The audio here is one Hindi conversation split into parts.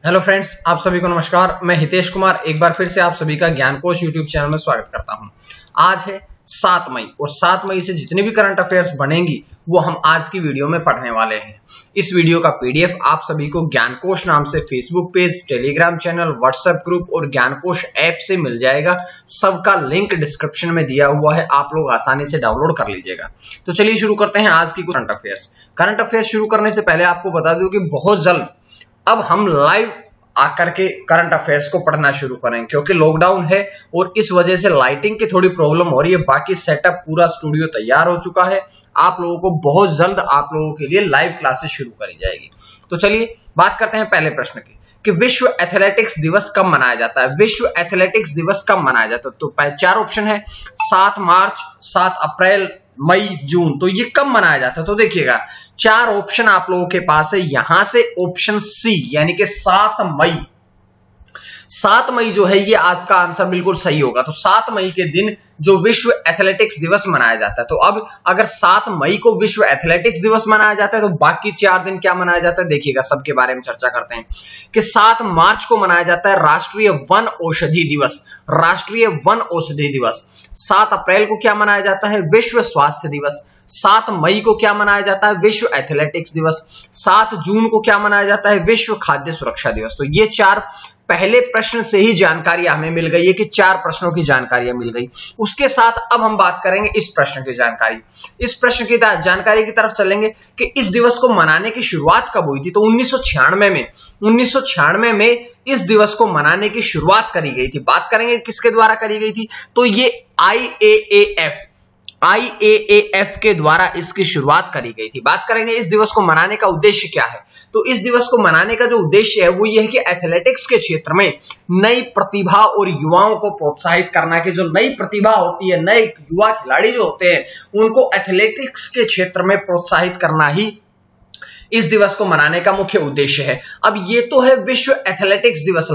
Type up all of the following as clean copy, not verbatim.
हेलो फ्रेंड्स, आप सभी को नमस्कार। मैं हितेश कुमार एक बार फिर से आप सभी का ज्ञान कोश यूट्यूब चैनल में स्वागत करता हूं। आज है 7 मई और 7 मई से जितनी भी करंट अफेयर्स बनेंगी वो हम आज की वीडियो में पढ़ने वाले हैं। इस वीडियो का पीडीएफ आप सभी को ज्ञान कोश नाम से Facebook page, Telegram channel, WhatsApp group और ज्ञान कोश ऐप से मिल जाएगा। सबका लिंक डिस्क्रिप्शन में दिया हुआ है, आप लोग आसानी से डाउनलोड कर लीजिएगा। तो चलिए शुरू करते हैं आज की करंट अफेयर्स। करंट अफेयर्स शुरू करने से पहले आपको बता दूं कि बहुत जल्द अब हम लाइव आकर के करंट अफेयर्स को पढ़ना शुरू करें, क्योंकि लॉकडाउन है और इस वजह से लाइटिंग की थोड़ी प्रॉब्लम हो रही है। बाकी सेटअप पूरा स्टूडियो तैयार हो चुका है। आप लोगों को बहुत जल्द आप लोगों के लिए लाइव क्लासेस शुरू करी जाएगी। तो चलिए बात करते हैं पहले प्रश्न की कि विश्व एथलेटिक्स दिवस कब मनाया जाता है। विश्व एथलेटिक्स दिवस कब मनाया जाता है? तो 4 ऑप्शन है, 7 मार्च, 7 अप्रैल, मई, जून। तो ये कब मनाया जाता है? तो देखिएगा 4 ऑप्शन आप लोगों के पास है। यहां से ऑप्शन सी यानी कि 7 मई, 7 मई जो है ये आपका आंसर बिल्कुल सही होगा। तो 7 मई के दिन जो विश्व एथलेटिक्स दिवस मनाया जाता है। तो अब अगर 7 मई को विश्व एथलेटिक्स दिवस मनाया जाता है तो बाकी 4 दिन क्या मनाया जाता है? देखिएगा, सबके बारे में चर्चा करते हैं कि 7 मार्च को मनाया जाता है राष्ट्रीय वन औषधि दिवस, राष्ट्रीय वन औषधि दिवस। 7 अप्रैल को क्या मनाया जाता है? विश्व स्वास्थ्य दिवस। 7 मई को क्या मनाया जाता है? विश्व एथलेटिक्स दिवस। 7 जून को क्या मनाया जाता है? विश्व खाद्य सुरक्षा दिवस। तो ये 4 पहले प्रश्न से ही जानकारी हमें मिल गई है कि 4 प्रश्नों की जानकारी मिल गई। उसके साथ अब हम बात करेंगे इस प्रश्न की जानकारी। इस प्रश्न की जानकारी की तरफ चलेंगे कि इस दिवस को मनाने की शुरुआत कब हुई थी। तो 1996 में इस दिवस को मनाने की शुरुआत करी गई थी। बात करेंगे किसके द्वारा करी गई थी? तो ये IAAF के द्वारा इसकी शुरुआत करी गई थी। बात करेंगे इस दिवस को मनाने का उद्देश्य क्या है। तो इस दिवस को मनाने का जो उद्देश्य है वो ये है कि एथलेटिक्स के क्षेत्र में नई प्रतिभा और युवाओं को प्रोत्साहित करना। कि जो नई प्रतिभा होती है, नए युवा खिलाड़ी जो होते हैं, उनको एथलेटिक्स के क्षेत्र में प्रोत्साहित करना ही इस दिवस को मनाने का मुख्य उद्देश्य है। अब ये तो है विश्व एथलेटिक्स दिवस,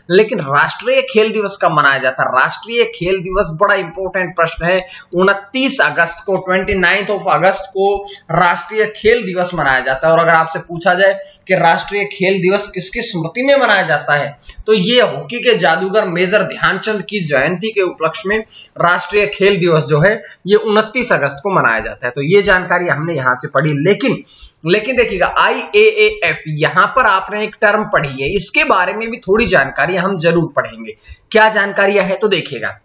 लेकिन राष्ट्रीय खेल दिवस कब मनाया जाता है? राष्ट्रीय खेल दिवस बड़ा इंपॉर्टेंट प्रश्न है। 29 अगस्त को, 29 अगस्त को राष्ट्रीय खेल दिवस मनाया जाता है। और अगर आपसे पूछा जाए कि राष्ट्रीय खेल दिवस किसकी स्मृति में मनाया जाता है, तो ये हॉकी के जादूगर मेजर ध्यानचंद की जयंती के उपलक्ष्य में राष्ट्रीय खेल दिवस जो है ये 29 अगस्त को मनाया जाता है। तो ये जानकारी हमने यहां से पढ़ी। लेकिन देखिएगा, IAAF यहां पर आपने एक टर्म पढ़ी है, इसके बारे में भी थोड़ी जानकारी हम जरूर पढ़ेंगे। क्या जानकारियां है? तो देखिएगा,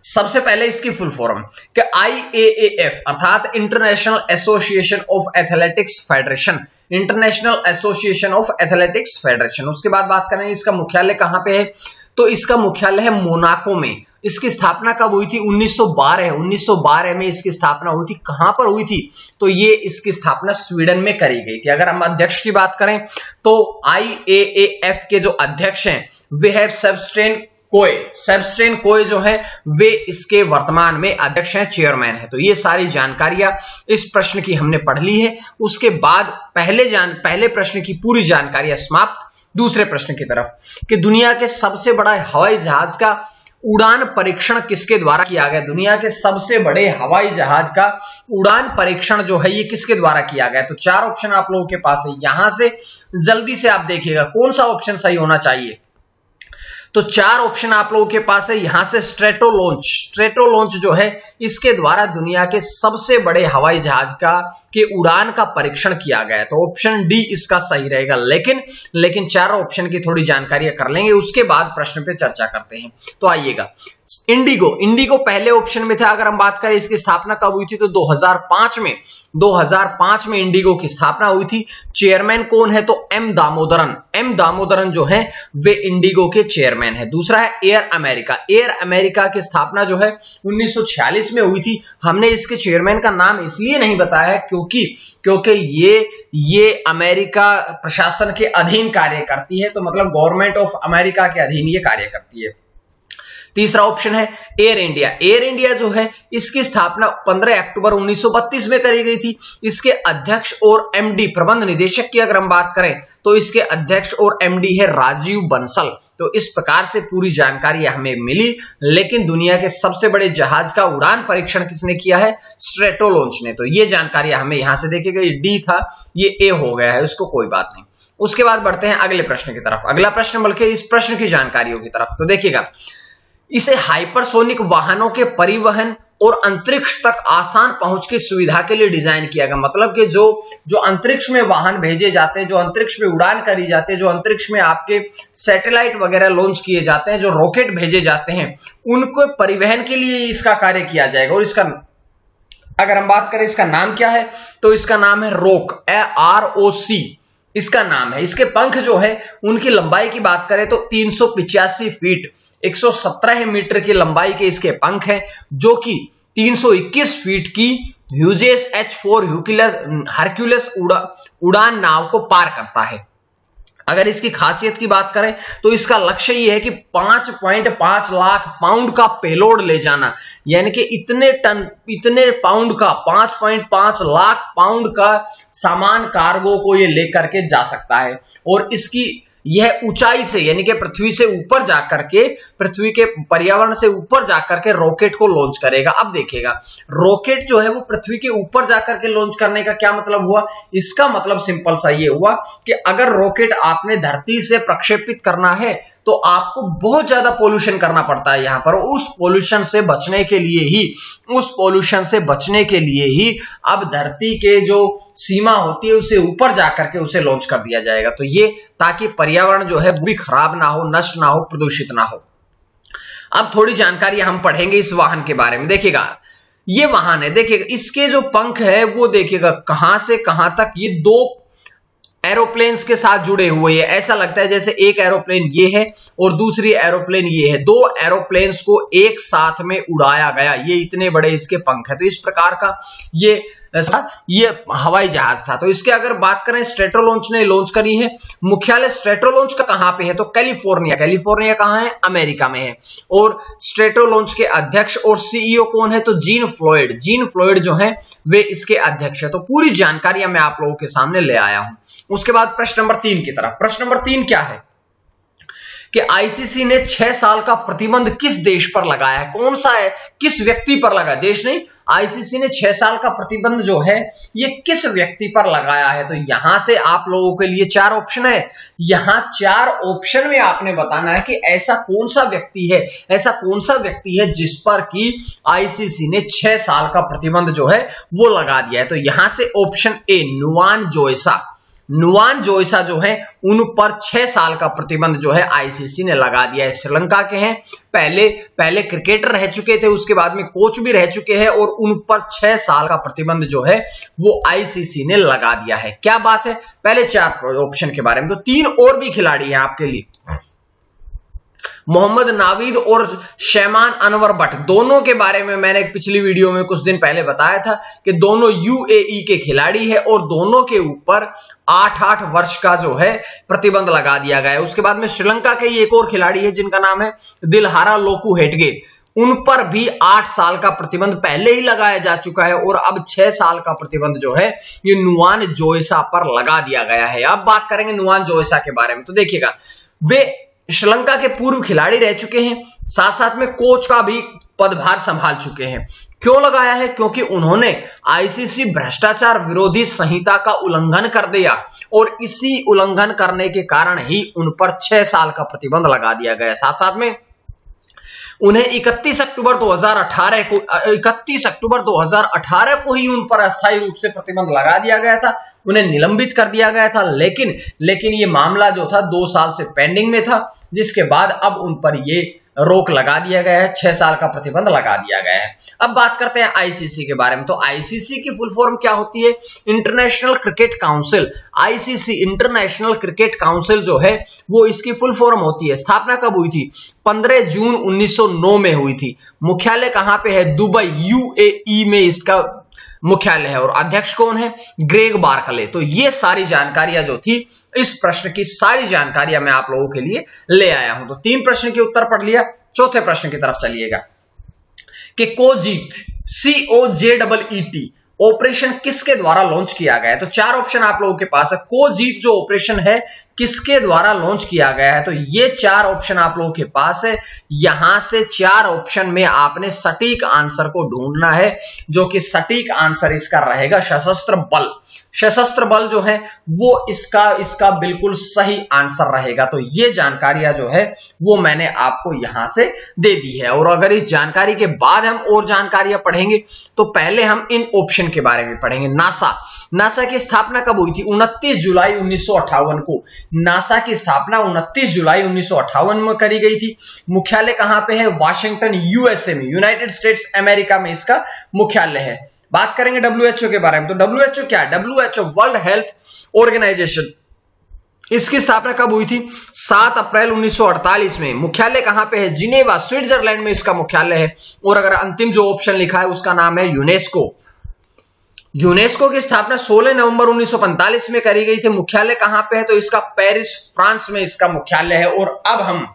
सबसे पहले इसकी फुल फॉर्म कि IAAF अर्थात international association of athletics federation, international association of athletics federation. उसके बाद बात करें इसका मुख्यालय कहां पे है। तो इसका मुख्यालय है मोनाको में। इसकी स्थापना कब हुई थी? 1912 में इसकी स्थापना हुई थी। कहां पर हुई थी? तो ये इसकी स्थापना स्वीडन में करी गई थी। अगर हम अध्यक्ष की बात करें तो IAAF के जो अध्यक्ष हैं वे है सेबस्टियन कोए जो है वे इसके वर्तमान में अध्यक्ष हैं, चेयरमैन है। तो ये सारी जानकारियां इस प्रश्न की हमने पढ़ ली है। उसके बाद पहले प्रश्न की पूरी जानकारियां समाप्त। दूसरे प्रश्न की तरफ कि दुनिया के सबसे बड़ा हवाई जहाज का उड़ान परीक्षण किसके द्वारा किया गया? दुनिया के सबसे बड़े हवाई जहाज का उड़ान परीक्षण जो है ये किसके द्वारा किया गया? तो 4 ऑप्शन आप लोगों के पास है। यहां से जल्दी से आप देखिएगा कौन सा ऑप्शन सही होना चाहिए। तो 4 ऑप्शन आप लोगों के पास है। यहां से स्ट्रेटो लॉन्च जो है इसके द्वारा दुनिया के सबसे बड़े हवाई जहाज के उड़ान का परीक्षण किया गया है। तो ऑप्शन डी इसका सही रहेगा। लेकिन 4 ऑप्शन की थोड़ी जानकारी कर लेंगे, उसके बाद प्रश्न पे चर्चा करते हैं। तो आइएगा, इंडिगो पहले ऑप्शन में था। अगर हम बात करें इसकी स्थापना कब हुई थी तो 2005 में इंडिगो की स्थापना हुई थी। चेयरमैन कौन है? तो एम दामोदरन जो है वे इंडिगो के चेयरमैन है। दूसरा है एयर अमेरिका की स्थापना जो है 1946 में हुई थी। हमने इसके चेयरमैन का नाम इसलिए नहीं बताया है क्योंकि ये अमेरिका प्रशासन के अधीन कार्य करती है। तो मतलब गवर्नमेंट ऑफ अमेरिका के अधीन ये कार्य करती है। तीसरा ऑप्शन है एयर इंडिया जो है इसकी स्थापना 15 अक्टूबर 1932 में करी गई थी। इसके अध्यक्ष और MD प्रबंध निदेशक की अगर हम बात करें तो इसके अध्यक्ष और MD है राजीव बंसल। तो इस प्रकार से पूरी जानकारी हमें मिली। लेकिन दुनिया के सबसे बड़े जहाज का उड़ान परीक्षण किसने किया है? स्ट्रेटो लॉन्च ने। तो ये जानकारी हमें यहां से देखिएगा, ये डी था, ये ए हो गया है, उसको कोई बात नहीं। उसके बाद बढ़ते हैं अगले प्रश्न की तरफ। अगला प्रश्न बल्कि इस प्रश्न की जानकारियों की तरफ। तो देखिएगा, इसे हाइपरसोनिक वाहनों के परिवहन और अंतरिक्ष तक आसान पहुंच की सुविधा के लिए डिजाइन किया गया। मतलब कि जो अंतरिक्ष में वाहन भेजे जाते हैं, जो अंतरिक्ष में उड़ान करी जाती है, जो अंतरिक्ष में आपके सैटेलाइट वगैरह लॉन्च किए जाते हैं, जो रॉकेट भेजे जाते हैं, उनको परिवहन के लिए इसका कार्य किया जाएगा। और इसका अगर हम बात करें इसका नाम क्या है, तो इसका नाम है रोक, ROC इसका नाम है। इसके पंख जो है उनकी लंबाई की बात करें तो 385 फीट 117 मीटर की लंबाई के इसके पंख हैं, जो कि 321 फीट की ह्यूजेस H4 हरक्यूलिस उड़ान नाव को पार करता है। अगर इसकी खासियत की बात करें तो इसका लक्ष्य यह है कि 5.5 लाख पाउंड का पेलोड ले जाना, यानी कि इतने पाउंड का 5.5 लाख पाउंड का सामान कार्गो को ये लेकर के जा सकता है। और इसकी यह ऊंचाई से यानी कि पृथ्वी से ऊपर जाकर के, पृथ्वी के पर्यावरण से ऊपर जाकर के रॉकेट को लॉन्च करेगा। अब देखिएगा, रॉकेट जो है वो पृथ्वी के ऊपर जाकर के लॉन्च करने का क्या मतलब हुआ? इसका मतलब सिंपल सा ये हुआ कि अगर रॉकेट आपने धरती से प्रक्षेपित करना है तो आपको बहुत ज्यादा पोल्यूशन करना पड़ता है यहां पर। उस पोल्यूशन से बचने के लिए ही अब धरती के जो सीमा होती है उससे ऊपर जाकर के उसे लॉन्च कर दिया जाएगा। तो ये ताकि पर्यावरण जो है वो भी खराब ना हो, नष्ट ना हो, प्रदूषित ना हो। अब थोड़ी जानकारी हम पढ़ेंगे इस वाहन के बारे में। देखिएगा, ये वाहन है, देखिएगा इसके जो पंख है वो देखिएगा कहां से कहां तक ये 2 एरोप्लेन्स के साथ जुड़े हुए हैं। ऐसा लगता है जैसे एक एरोप्लेन ये है और दूसरी एरोप्लेन ये है, 2 एरोप्लेन्स को एक साथ में उड़ाया गया। ये इतने बड़े इसके पंख है। तो इस प्रकार का ये हवाई जहाज था। तो इसके अगर बात करें, स्ट्रेटोलॉन्च ने लॉन्च करी है। मुख्यालय स्ट्रेटोलॉन्च का कहां पे है? तो कैलिफोर्निया कहां है? अमेरिका में है। और स्ट्रेटोलॉन्च के अध्यक्ष और सीईओ कौन है? तो जीन फ्लोयड जो है वे इसके अध्यक्ष है। तो पूरी जानकारियां मैं आप लोगों के सामने ले आया हूं। उसके बाद प्रश्न नंबर 3 की तरफ। प्रश्न नंबर 3 क्या है कि आईसीसी ने 6 साल का प्रतिबंध किस देश पर लगाया है? कौन सा है? किस व्यक्ति पर लगा? देश नहीं, आईसीसी ने 6 साल का प्रतिबंध जो है ये किस व्यक्ति पर लगाया है? तो यहां से आप लोगों के लिए 4 ऑप्शन है। यहां 4 ऑप्शन में आपने बताना है कि ऐसा कौन सा व्यक्ति है जिस पर कि आईसीसी ने 6 साल का प्रतिबंध जो है वो लगा दिया है। तो यहां से ऑप्शन ए, नुआन जोइसा जो है उन पर 6 साल का प्रतिबंध जो है आईसीसी ने लगा दिया है। श्रीलंका के हैं, पहले क्रिकेटर रह चुके थे, उसके बाद में कोच भी रह चुके हैं और उन पर 6 साल का प्रतिबंध जो है वो आईसीसी ने लगा दिया है। क्या बात है? पहले 4 ऑप्शन के बारे में। तो 3 और भी खिलाड़ी हैं आपके लिए, मोहम्मद नावीद और शैमान अनवर भट्ट। दोनों के बारे में मैंने एक पिछली वीडियो में कुछ दिन पहले बताया था कि दोनों यूएई के खिलाड़ी है और दोनों के ऊपर 8 वर्ष का जो है प्रतिबंध लगा दिया गया है। उसके बाद में श्रीलंका के एक और खिलाड़ी है जिनका नाम है दिलहारा लोकू हेटगे। उन पर भी 8 साल का प्रतिबंध पहले ही लगाया जा चुका है और अब 6 साल का प्रतिबंध जो है ये नुआन जोइसा पर लगा दिया गया है। अब बात करेंगे नुआन जोइसा के बारे में। तो देखिएगा, वे श्रीलंका के पूर्व खिलाड़ी रह चुके हैं, साथ साथ में कोच का भी पदभार संभाल चुके हैं। क्यों लगाया है? क्योंकि उन्होंने आईसीसी भ्रष्टाचार विरोधी संहिता का उल्लंघन कर दिया और इसी उल्लंघन करने के कारण ही उन पर 6 साल का प्रतिबंध लगा दिया गया। साथ साथ में उन्हें 31 अक्टूबर 2018 को ही उन पर अस्थायी रूप से प्रतिबंध लगा दिया गया था, उन्हें निलंबित कर दिया गया था। लेकिन ये मामला जो था 2 साल से पेंडिंग में था, जिसके बाद अब उन पर ये रोक लगा दिया गया है, 6 साल का प्रतिबंध लगा दिया गया है। अब बात करते हैं आईसीसी के बारे में। तो आईसीसी की फुल फॉर्म क्या होती है? International cricket council. ICC international cricket council जो है वो इसकी फुल फॉर्म होती है। स्थापना कब हुई थी? 15 जून 1909 में हुई थी। मुख्यालय कहां पे है? दुबई, यूएई में इसका मुख्यालय है। और अध्यक्ष कौन है? Greg Barclay. तो ये सारी जानकारियां जो थी, इस प्रश्न की सारी जानकारियां मैं आप लोगों के लिए ले आया हूं। तो 3 प्रश्न के उत्तर पढ़ लिया। चौथे प्रश्न की तरफ चलिएगा कि कोजीट, COJEET ऑपरेशन किसके द्वारा लॉन्च किया गया है? तो 4 ऑप्शन आप लोगों के पास है। कोजीट जो ऑपरेशन है किसके द्वारा लॉन्च किया गया है? तो ये 4 ऑप्शन आप लोगों के पास है। यहां से 4 ऑप्शन में आपने सटीक आंसर को ढूंढना है, जो कि सटीक आंसर इसका रहेगा सशस्त्र बल। सशस्त्र बल जो है वो इसका बिल्कुल सही आंसर रहेगा। तो ये जानकारियां जो है वो मैंने आपको यहां से दे दी है। और अगर इस जानकारी के बाद हम और जानकारियां पढ़ेंगे तो पहले हम इन ऑप्शन के बारे में पढ़ेंगे। नासा की स्थापना कब हुई थी? 29 जुलाई 1958 को नासा की स्थापना 29 जुलाई 1958 में करी गई थी। मुख्यालय कहां पे है? वाशिंगटन, यूएसए में, यूनाइटेड स्टेट्स अमेरिका में इसका मुख्यालय है। बात करेंगे डब्ल्यूएचओ के बारे में। तो डब्ल्यूएचओ क्या है? डब्ल्यूएचओ वर्ल्ड हेल्थ ऑर्गेनाइजेशन, इसकी स्थापना कब हुई थी? 7 अप्रैल 1948 में। मुख्यालय कहां पे है? जिनेवा, स्विट्जरलैंड में इसका मुख्यालय है। और अगर अंतिम जो ऑप्शन लिखा है उसका नाम है यूनेस्को। यूनेस्को की स्थापना 16 नवंबर 1945 में करी गई थी। मुख्यालय कहां पे है? तो इसका पेरिस, फ्रांस में इसका मुख्यालय है। और अब हम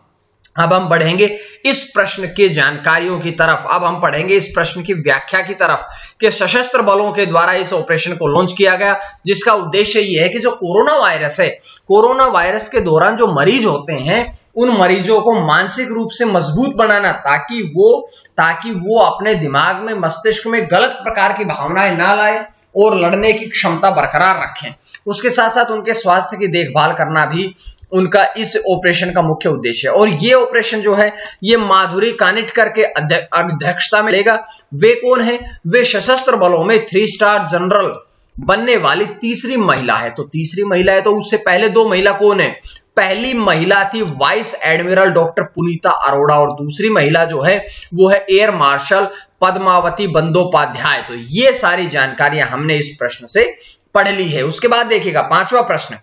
बढ़ेंगे इस प्रश्न के जानकारियों की तरफ। अब हम पढ़ेंगे इस प्रश्न की व्याख्या की तरफ कि सशस्त्र बलों के द्वारा इस ऑपरेशन को लॉन्च किया गया, जिसका उद्देश्य यह है कि जो कोरोना वायरस है, कोरोना वायरस के दौरान जो मरीज होते हैं उन मरीजों को मानसिक रूप से मजबूत बनाना, ताकि वो अपने दिमाग में, मस्तिष्क में गलत प्रकार की भावनाएं ना लाए और लड़ने की क्षमता बरकरार रखें। उसके साथ साथ उनके स्वास्थ्य की देखभाल करना भी उनका इस ऑपरेशन का मुख्य उद्देश्य है। और ये ऑपरेशन जो है ये माधुरी कानिटकर के अध्यक्षता में लेगा। वे कौन है? वे सशस्त्र बलों में 3 स्टार जनरल बनने वाली तीसरी महिला है। तो तीसरी महिला है, तो उससे पहले 2 महिला कौन है? पहली महिला थी वाइस एडमिरल डॉक्टर पुनीता अरोड़ा, और दूसरी महिला जो है वो है एयर मार्शल पद्मावती बंदोपाध्याय। तो ये सारी जानकारियां हमने इस प्रश्न से पढ़ ली है। उसके बाद देखिएगा 5वां प्रश्न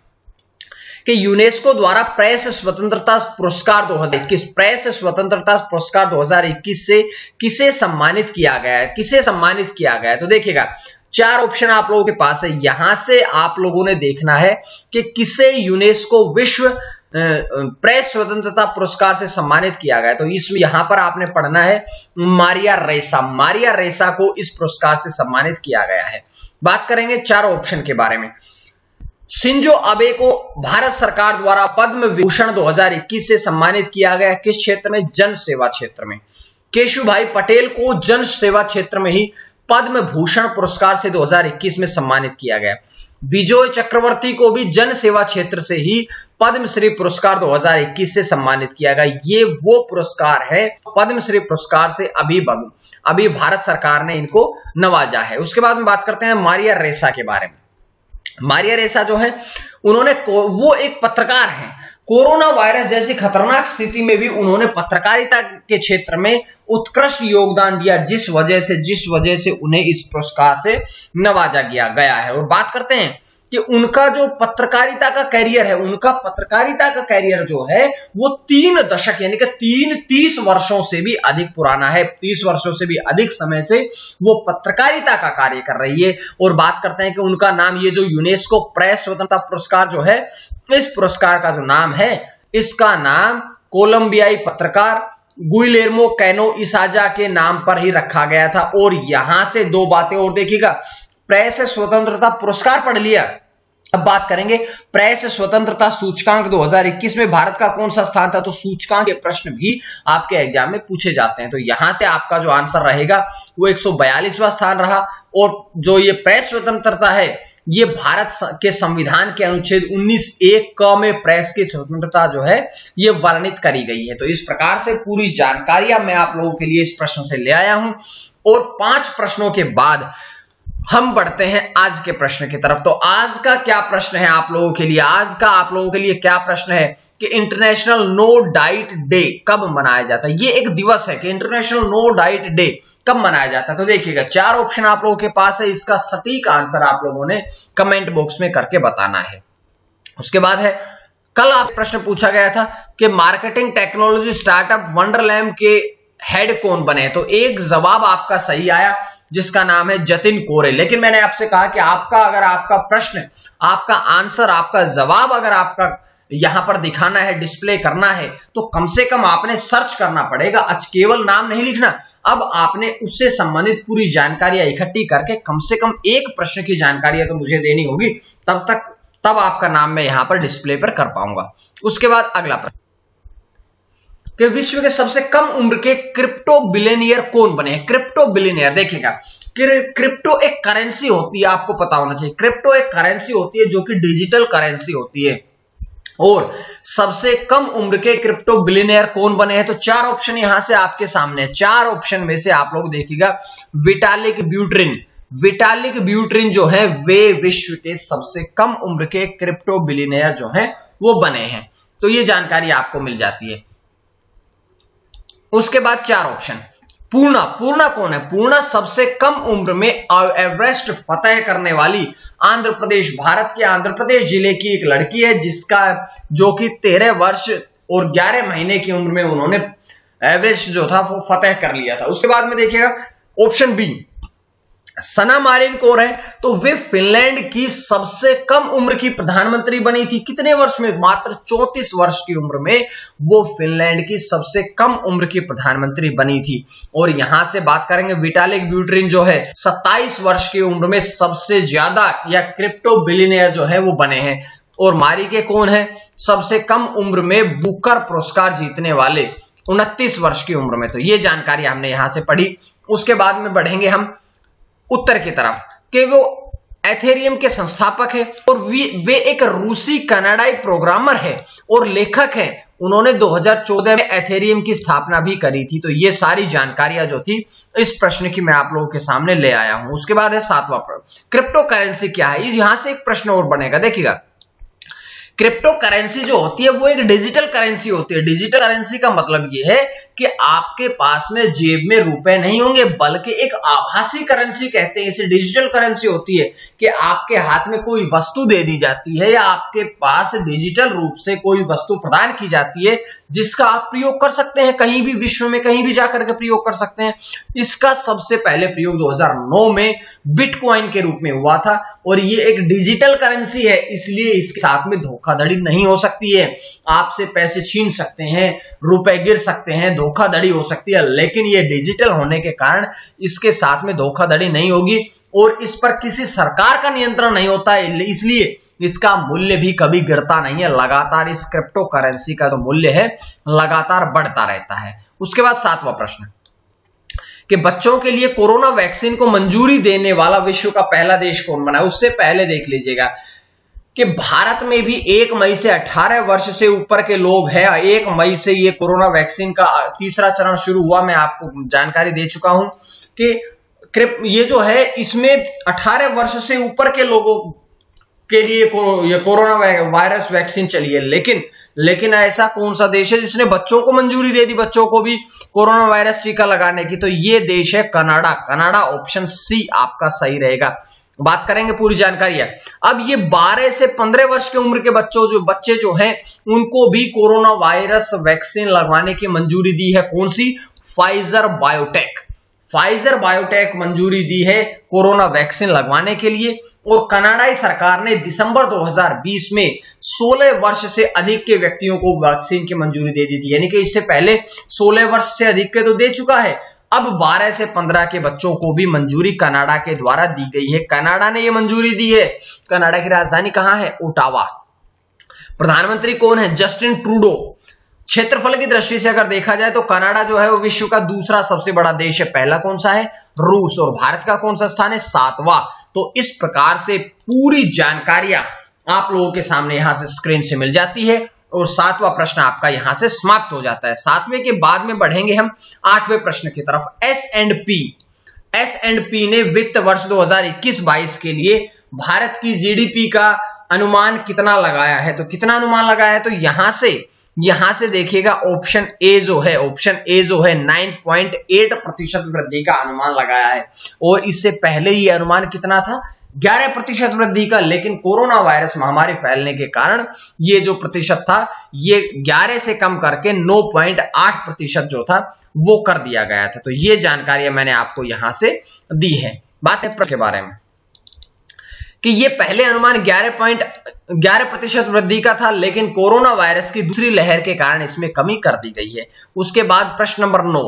कि यूनेस्को द्वारा प्रेस स्वतंत्रता पुरस्कार 2021, प्रेस स्वतंत्रता पुरस्कार 2021 से किसे सम्मानित किया गया है? किसे सम्मानित किया गया है? तो देखिएगा 4 ऑप्शन आप लोगों के पास है। यहां से आप लोगों ने देखना है कि किसे यूनेस्को विश्व प्रेस स्वतंत्रता पुरस्कार से सम्मानित किया गया है। तो इसमें यहां पर आपने पढ़ना है मारिया रेसा को इस पुरस्कार से सम्मानित किया गया है। बात करेंगे 4 ऑप्शन के बारे में। शिंजो अबे को भारत सरकार द्वारा पद्म विभूषण 2021 से सम्मानित किया गया, किस क्षेत्र में? जन सेवा क्षेत्र में। केशुभाई पटेल को जन सेवा क्षेत्र में ही पद्म भूषण पुरस्कार से 2021 में सम्मानित किया गया। विजय चक्रवर्ती को भी जन सेवा क्षेत्र से ही पद्मश्री पुरस्कार 2021 से सम्मानित किया गया। ये वो पुरस्कार है, पद्मश्री पुरस्कार से अभी भारत सरकार ने इनको नवाजा है। उसके बाद में बात करते हैं मारिया रेसा के बारे में। मारिया रेसा जो है वो एक पत्रकार हैं। कोरोना वायरस जैसी खतरनाक स्थिति में भी उन्होंने पत्रकारिता के क्षेत्र में उत्कृष्ट योगदान दिया, जिस वजह से उन्हें इस पुरस्कार से नवाजा गया है। और बात करते हैं कि उनका जो पत्रकारिता का कैरियर जो है वो 3 दशक यानी कि 30 वर्षों से भी अधिक पुराना है। 30 वर्षों से भी अधिक समय से वो पत्रकारिता का कार्य कर रही है। और बात करते हैं कि उनका नाम, ये जो यूनेस्को प्रेस स्वतंत्रता पुरस्कार जो है, इस पुरस्कार का जो नाम है, इसका नाम कोलंबियाई पत्रकार गुइलेर्मो कैनो इसाजा के नाम पर ही रखा गया था। और यहां से 2 बातें और देखिएगा, प्रेस स्वतंत्रता पुरस्कार पढ़ लिया। अब बात करेंगे प्रेस स्वतंत्रता सूचकांक 2021 में भारत का कौन सा स्थान था? तो सूचकांक के प्रश्न भी आपके एग्जाम में पूछे जाते हैं। तो यहां से आपका जो आंसर रहेगा वो 142वां स्थान रहा। और जो ये प्रेस स्वतंत्रता है, ये भारत के संविधान के अनुच्छेद 19(1) क में प्रेस की स्वतंत्रता जो है ये वर्णित करी गई है। तो इस प्रकार से पूरी जानकारियां मैं आप लोगों के लिए इस प्रश्न से ले आया हूं। और 5 प्रश्नों के बाद हम बढ़ते हैं आज के प्रश्न की तरफ। तो आज का क्या प्रश्न है आप लोगों के लिए? आज का आप लोगों के लिए क्या प्रश्न है कि इंटरनेशनल नो डाइट डे कब मनाया जाता है? ये एक दिवस है कि इंटरनेशनल नो डाइट डे कब मनाया जाता है। तो देखिएगा 4 ऑप्शन आप लोगों के पास है, इसका सटीक आंसर आप लोगों ने कमेंट बॉक्स में करके बताना है। उसके बाद है, कल आप प्रश्न पूछा गया था कि मार्केटिंग टेक्नोलॉजी स्टार्टअप वंडरलैंड के हेड कौन बने? तो एक जवाब आपका सही आया, जिसका नाम है जतिन कोरे। लेकिन मैंने आपसे कहा कि अगर आपका प्रश्न, आपका आंसर, आपका जवाब अगर आपका यहां पर दिखाना है, डिस्प्ले करना है, तो कम से कम आपने सर्च करना पड़ेगा। केवल नाम नहीं लिखना, अब आपने उससे संबंधित पूरी जानकारियां इकट्ठी करके कम से कम एक प्रश्न की जानकारियां तो मुझे देनी होगी। तब आपका नाम मैं यहां पर डिस्प्ले पर कर पाऊंगा। उसके बाद अगला प्रश्न कि विश्व के सबसे कम उम्र के क्रिप्टो बिलियनियर कौन बने हैं? क्रिप्टो बिलियनियर, देखिएगा क्रिप्टो एक करेंसी होती है, आपको पता होना चाहिए। क्रिप्टो एक करेंसी होती है जो कि डिजिटल करेंसी होती है। और सबसे कम उम्र के क्रिप्टो बिलियनियर कौन बने हैं? तो 4 ऑप्शन यहां से आपके सामने है। 4 ऑप्शन में से आप लोग देखिएगा, विटालिक ब्यूटेरिन जो है वे विश्व के सबसे कम उम्र के क्रिप्टो बिलियनियर जो हैं वो बने हैं। तो ये जानकारी आपको मिल जाती है। उसके बाद 4 ऑप्शन, पूर्णा कौन है? पूर्णा सबसे कम उम्र में एवरेस्ट फतेह करने वाली आंध्र प्रदेश, भारत के आंध्र प्रदेश जिले की एक लड़की है, जो कि 13 वर्ष और 11 महीने की उम्र में उन्होंने एवरेस्ट जो था वो फतेह कर लिया था। उसके बाद में देखिएगा ऑप्शन बी, सना मारिन कौन है? तो वे फिनलैंड की सबसे कम उम्र की प्रधानमंत्री बनी थी। कितने वर्ष में? मात्र 34 वर्ष की उम्र में वो फिनलैंड की सबसे कम उम्र की प्रधानमंत्री बनी थी। और यहां से बात करेंगे विटालिक ब्यूटेरिन जो है 27 वर्ष की उम्र में सबसे ज्यादा या क्रिप्टो बिलियनियर जो है वो बने हैं। और मारिके कौन है? सबसे कम उम्र में बुकर पुरस्कार जीतने वाले 29 वर्ष की उम्र में। तो ये जानकारी हमने यहां से पढ़ी। उसके बाद में बढ़ेंगे हम उत्तर की तरफ कि वो एथेरियम के संस्थापक है और वे एक रूसी कनाडाई प्रोग्रामर है और लेखक है। उन्होंने 2014 में एथेरियम की स्थापना भी करी थी। तो ये सारी जानकारियां जो थी इस प्रश्न की मैं आप लोगों के सामने ले आया हूं। उसके बाद है 7वां प्रश्न, क्रिप्टो करेंसी क्या है? यहां से एक प्रश्न और बनेगा, देखिएगा। क्रिप्टो करेंसी जो होती है वो एक डिजिटल करेंसी होती है। डिजिटल करेंसी का मतलब ये है कि आपके पास में जेब में रुपए नहीं होंगे, बल्कि एक आभासी करेंसी कहते हैं इसे। डिजिटल करेंसी होती है कि आपके हाथ में कोई वस्तु दे दी जाती है या आपके पास डिजिटल रूप से कोई वस्तु प्रदान की जाती है जिसका आप प्रयोग कर सकते हैं, कहीं भी विश्व में कहीं भी जाकर के प्रयोग कर सकते हैं। इसका सबसे पहले प्रयोग 2009 में बिटकॉइन के रूप में हुआ था और ये एक डिजिटल करेंसी है, इसलिए इसके साथ में धोखाधड़ी नहीं हो सकती है। आपसे पैसे छीन सकते हैं, रुपए गिर सकते हैं, धोखाधड़ी हो सकती है, लेकिन ये डिजिटल होने के कारण इसके साथ में धोखाधड़ी नहीं होगी और इस पर किसी सरकार का नियंत्रण नहीं होता है, इसलिए इसका मूल्य भी कभी गिरता नहीं है। लगातार इस क्रिप्टो करेंसी का जो मूल्य है लगातार बढ़ता रहता है। उसके बाद 7वां प्रश्न कि बच्चों के लिए कोरोना वैक्सीन को मंजूरी देने वाला विश्व का पहला देश कौन बना है? उससे पहले देख लीजिएगा कि भारत में भी 1 मई से 18 वर्ष से ऊपर के लोग हैं। 1 मई से ये कोरोना वैक्सीन का तीसरा चरण शुरू हुआ। मैं आपको जानकारी दे चुका हूं कि ये जो है इसमें 18 वर्ष से ऊपर के लोगों के लिए ये कोरोना वायरस वैक्सीन चली है। लेकिन ऐसा कौन सा देश है जिसने बच्चों को मंजूरी दे दी, बच्चों को भी कोरोना वायरस टीका लगाने की? तो ये देश है कनाडा। ऑप्शन सी आपका सही रहेगा। बात करेंगे पूरी जानकारी है। अब ये 12 से 15 वर्ष की उम्र के बच्चे जो हैं उनको भी कोरोना वायरस वैक्सीन लगवाने की मंजूरी दी है। कौन सी? फाइजर बायोटेक मंजूरी दी है कोरोना वैक्सीन लगवाने के लिए। और कनाडाई सरकार ने दिसंबर 2020 में 16 वर्ष से अधिक के व्यक्तियों को वैक्सीन की मंजूरी दे दी थी, यानी कि इससे पहले 16 वर्ष से अधिक के तो दे चुका है, अब 12 से 15 के बच्चों को भी मंजूरी कनाडा के द्वारा दी गई है। कनाडा ने यह मंजूरी दी है। कनाडा की राजधानी कहां है? ओटावा। प्रधानमंत्री कौन है? Justin Trudeau. क्षेत्रफल की दृष्टि से अगर देखा जाए तो कनाडा जो है वो विश्व का दूसरा सबसे बड़ा देश है। पहला कौन सा है? रूस। और भारत का कौन सा स्थान है? 7वां। तो इस प्रकार से पूरी जानकारियां आप लोगों के सामने यहां से स्क्रीन से मिल जाती है और 7वां प्रश्न आपका यहां से समाप्त हो जाता है। 7वें के बाद में बढ़ेंगे हम 8वें प्रश्न की तरफ। S&P ने वित्त वर्ष 2021-22 के लिए भारत की जीडीपी का अनुमान कितना लगाया है? तो कितना अनुमान लगाया है? तो यहां से देखिएगा ऑप्शन ए जो है 9.8% वृद्धि का अनुमान लगाया है। और इससे पहले ये अनुमान कितना था? 11% वृद्धि का। लेकिन कोरोना वायरस महामारी फैलने के कारण ये जो प्रतिशत था ये 11 से कम करके 9.8% जो था वो कर दिया गया था। तो ये जानकारी मैंने आपको यहां से दी है। बात है के बारे में कि ये पहले अनुमान 11% वृद्धि का था, लेकिन कोरोना वायरस की दूसरी लहर के कारण इसमें कमी कर दी गई है। उसके बाद प्रश्न नंबर 9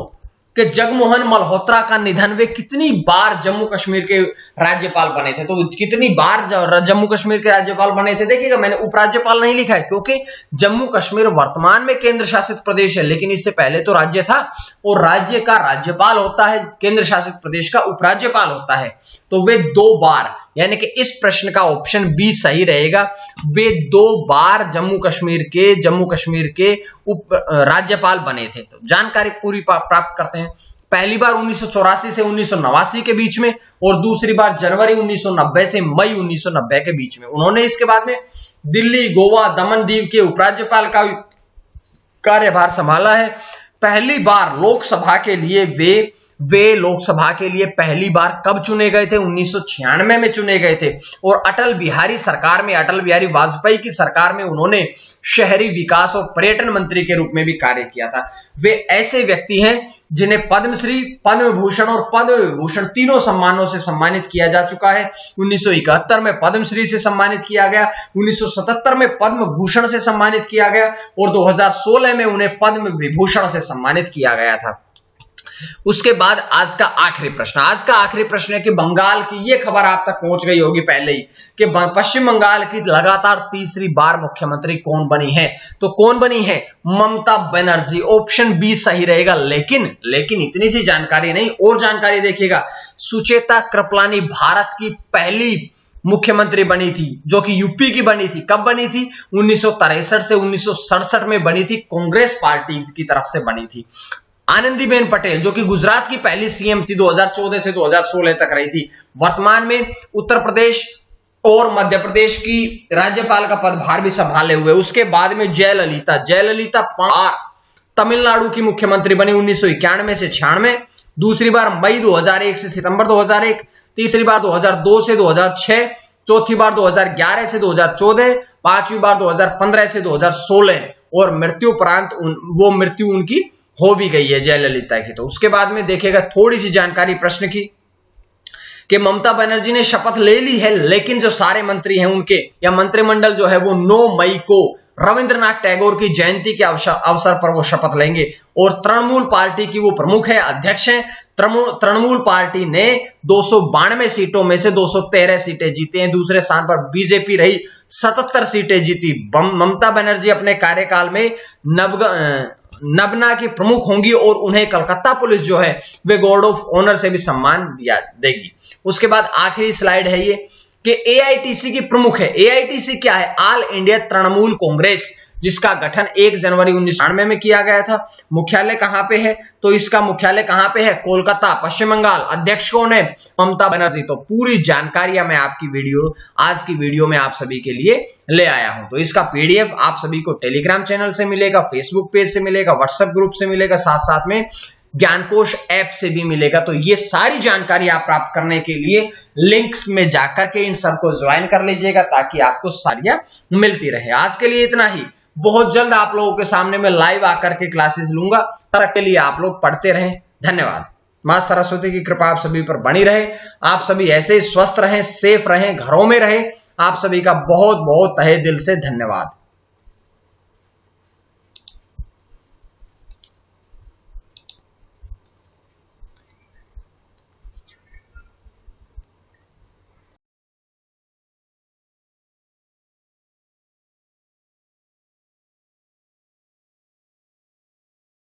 कि जगमोहन मल्होत्रा का निधन, वे कितनी बार जम्मू कश्मीर के राज्यपाल बने थे। तो कितनी बार जम्मू कश्मीर के राज्यपाल बने थे, देखिएगा मैंने उपराज्यपाल नहीं लिखा है क्योंकि जम्मू कश्मीर वर्तमान में केंद्र शासित प्रदेश है, लेकिन इससे पहले तो राज्य था और राज्य का राज्यपाल होता है, केंद्र शासित प्रदेश का उपराज्यपाल होता है। तो वे 2 बार, यानी कि इस प्रश्न का ऑप्शन बी सही रहेगा, वे 2 बार जम्मू कश्मीर के उप राज्यपाल बने थे। तो जानकारी पूरी प्राप्त करते हैं। पहली बार 1984 से 1989 के बीच में और दूसरी बार जनवरी 1990 से मई 1990 के बीच में। उन्होंने इसके बाद में दिल्ली, गोवा, दमन दीव के उपराज्यपाल का कार्यभार संभाला है। पहली बार लोकसभा के लिए वे लोकसभा के लिए पहली बार कब चुने गए थे? 1996 में चुने गए थे। और अटल बिहारी वाजपेयी की सरकार में उन्होंने शहरी विकास और पर्यटन मंत्री के रूप में भी कार्य किया था। वे ऐसे व्यक्ति हैं जिन्हें पद्मश्री, पद्म भूषण और पद्म विभूषण तीनों सम्मानों से सम्मानित किया जा चुका है। 1971 में पद्मश्री से सम्मानित किया गया, 1977 में पद्म भूषण से सम्मानित किया गया और 2016 में उन्हें पद्म विभूषण से सम्मानित किया गया था। उसके बाद आज का आखिरी प्रश्न है कि बंगाल की ये खबर आप तक पहुंच गई होगी पहले ही कि पश्चिम बंगाल की लगातार तीसरी बार मुख्यमंत्री कौन बनी है? तो कौन बनी है? ममता बनर्जी। ऑप्शन बी सही रहेगा। लेकिन इतनी सी जानकारी नहीं, और जानकारी देखिएगा। सुचेता कृपलानी भारत की पहली मुख्यमंत्री बनी थी, जो कि यूपी की बनी थी। कब बनी थी? 1963 से 1967 में बनी थी, कांग्रेस पार्टी की तरफ से बनी थी। आनंदीबेन पटेल, जो कि गुजरात की पहली सीएम थी, 2014 से 2016 तक रही थी। वर्तमान में उत्तर प्रदेश और मध्य प्रदेश की राज्यपाल का पदभार भी संभाले हुए। उसके बाद में जयललिता तमिलनाडु की मुख्यमंत्री बनी 1991 से 96, दूसरी बार मई 2001 से सितंबर 2001, तीसरी बार 2002 से 2006, चौथी बार 2011 से 2014, पांचवी बार 2015 से 2016 और मृत्यु उनकी हो भी गई है जयललिता की। तो उसके बाद में देखिएगा थोड़ी सी जानकारी प्रश्न की कि ममता बनर्जी ने शपथ ले ली है, लेकिन जो सारे मंत्री हैं उनके या मंत्रिमंडल जो है वो 9 मई को रविंद्रनाथ टैगोर की जयंती के अवसर पर वो शपथ लेंगे। और तृणमूल पार्टी की वो प्रमुख है, अध्यक्ष हैं। तृणमूल पार्टी ने 292 सीटों में से 213 सीटें जीती हैं। दूसरे स्थान पर बीजेपी रही, 77 सीटें जीती। ममता बनर्जी अपने कार्यकाल में नबना की प्रमुख होंगी और उन्हें कलकत्ता पुलिस जो है वे गार्ड ऑफ ऑनर से भी सम्मान देगी। उसके बाद आखिरी स्लाइड है ये कि एआईटीसी की प्रमुख है। एआईटीसी क्या है? ऑल इंडिया तृणमूल कांग्रेस, जिसका गठन 1 जनवरी 1998 में किया गया था। मुख्यालय कहां पे है? तो इसका मुख्यालय कहां पे है? कोलकाता, पश्चिम बंगाल। अध्यक्ष कौन है? ममता बनर्जी। तो पूरी जानकारी मैं आज की वीडियो में आप सभी के लिए ले आया हूं। तो इसका पीडीएफ आप सभी को टेलीग्राम चैनल से मिलेगा, फेसबुक पेज से मिलेगा, व्हाट्सएप ग्रुप से मिलेगा, साथ साथ में ज्ञानकोश ऐप से भी मिलेगा। तो ये सारी जानकारी आप प्राप्त करने के लिए लिंक्स में जाकर के इन सबको ज्वाइन कर लीजिएगा ताकि आपको सारियां मिलती रहे। आज के लिए इतना ही। बहुत जल्द आप लोगों के सामने मैं लाइव आकर के क्लासेस लूंगा। तब तक के लिए आप लोग पढ़ते रहें। धन्यवाद। मां सरस्वती की कृपा आप सभी पर बनी रहे। आप सभी ऐसे ही स्वस्थ रहें, सेफ रहें, घरों में रहें। आप सभी का बहुत बहुत तहे दिल से धन्यवाद।